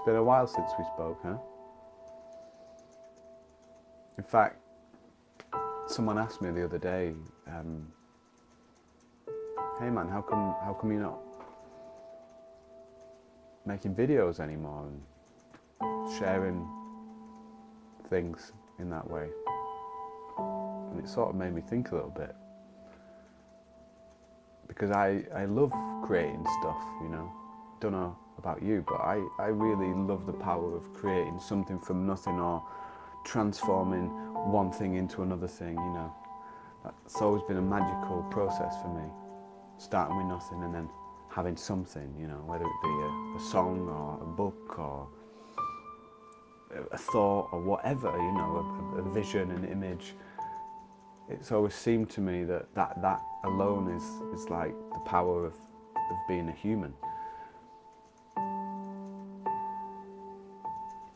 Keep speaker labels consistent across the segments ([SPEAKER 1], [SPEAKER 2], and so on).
[SPEAKER 1] been a while since we spoke, huh? In fact, someone asked me the other day, hey man, how come you're not making videos anymore and sharing things in that way? And it sort of made me think a little bit, because I love creating stuff, you know. Don't know about you, but I really love the power of creating something from nothing, or transforming one thing into another thing, you know. That's always been a magical process for me, starting with nothing and then having something, you know, whether it be a song or a book or a thought or whatever, you know, a vision, an image. It's always seemed to me that alone is like the power of being a human.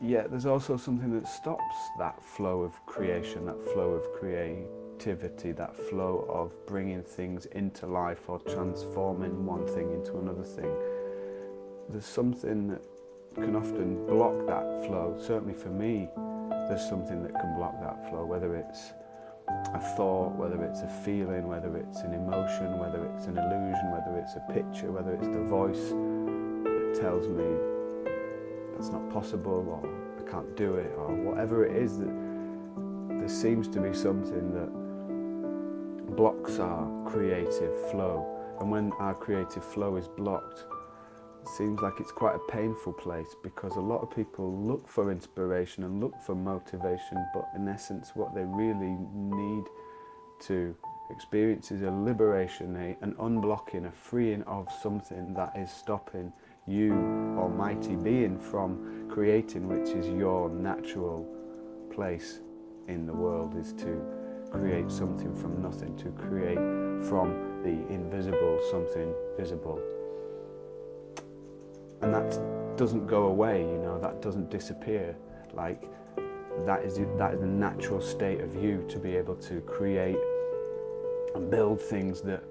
[SPEAKER 1] Yet there's also something that stops that flow of creation, that flow of creativity, that flow of bringing things into life or transforming one thing into another thing. There's something that can often block that flow. Certainly for me, there's something that can block that flow, whether it's a thought, whether it's a feeling, whether it's an emotion, whether it's an illusion, whether it's a picture, whether it's the voice that tells me that's not possible, or I can't do it, or whatever it is, that there seems to be something that blocks our creative flow. And when our creative flow is blocked, it seems like it's quite a painful place, because a lot of people look for inspiration and look for motivation, but in essence what they really need to experience is a liberation, an unblocking, a freeing of something that is stopping you, almighty being, from creating, which is your natural place in the world, is to create something from nothing, to create from the invisible something visible. And that doesn't go away, you know, that doesn't disappear. Like, that is the natural state of you, to be able to create and build things that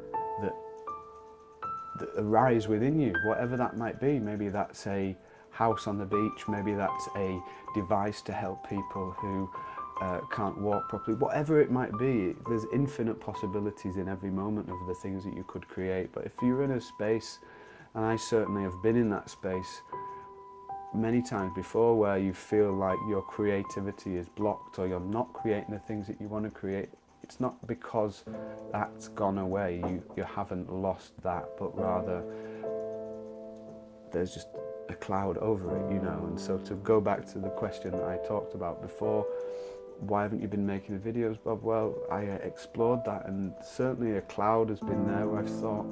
[SPEAKER 1] arise within you, whatever that might be. Maybe that's a house on the beach, maybe that's a device to help people who can't walk properly, whatever it might be. There's infinite possibilities in every moment of the things that you could create. But if you're in a space, and I certainly have been in that space many times before, where you feel like your creativity is blocked, or you're not creating the things that you want to create, it's not because that's gone away, you haven't lost that, but rather there's just a cloud over it, you know. And so to go back to the question that I talked about before, why haven't you been making the videos, Bob? Well, I explored that, and certainly a cloud has been there where I've thought,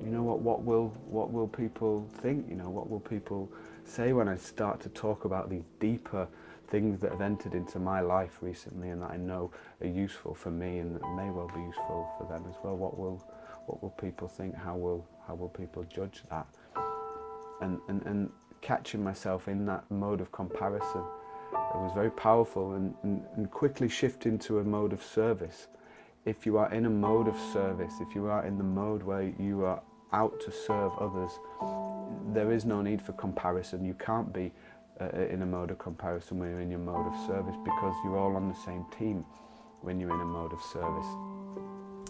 [SPEAKER 1] you know what will people think, you know, what will people say when I start to talk about these deeper things that have entered into my life recently, and that I know are useful for me and that may well be useful for them as well. What will people think? How will people judge that? And catching myself in that mode of comparison, it was very powerful, and quickly shift into a mode of service. If you are in a mode of service, if you are in the mode where you are out to serve others, there is no need for comparison. You can't be in a mode of comparison when you're in your mode of service, because you're all on the same team when you're in a mode of service.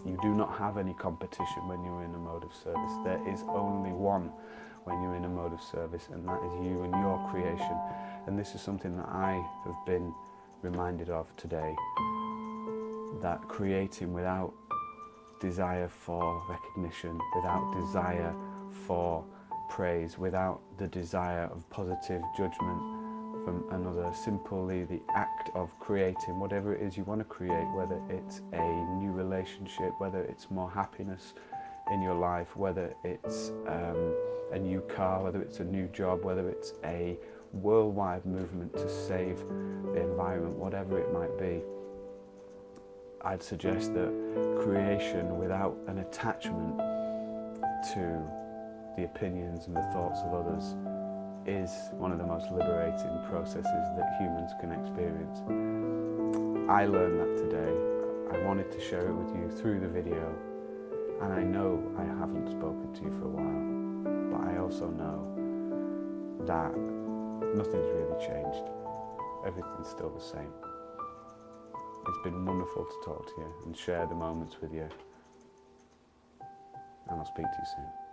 [SPEAKER 1] You do not have any competition when you're in a mode of service. There is only one when you're in a mode of service, and that is you and your creation. And this is something that I have been reminded of today, that creating without desire for recognition, without desire for praise, without the desire of positive judgment from another, simply the act of creating whatever it is you want to create, whether it's a new relationship, whether it's more happiness in your life, whether it's a new car, whether it's a new job, whether it's a worldwide movement to save the environment, whatever it might be. I'd suggest that creation without an attachment to the opinions and the thoughts of others is one of the most liberating processes that humans can experience. I learned that today. I wanted to share it with you through the video, and I know I haven't spoken to you for a while, but I also know that nothing's really changed. Everything's still the same. It's been wonderful to talk to you and share the moments with you. And I'll speak to you soon.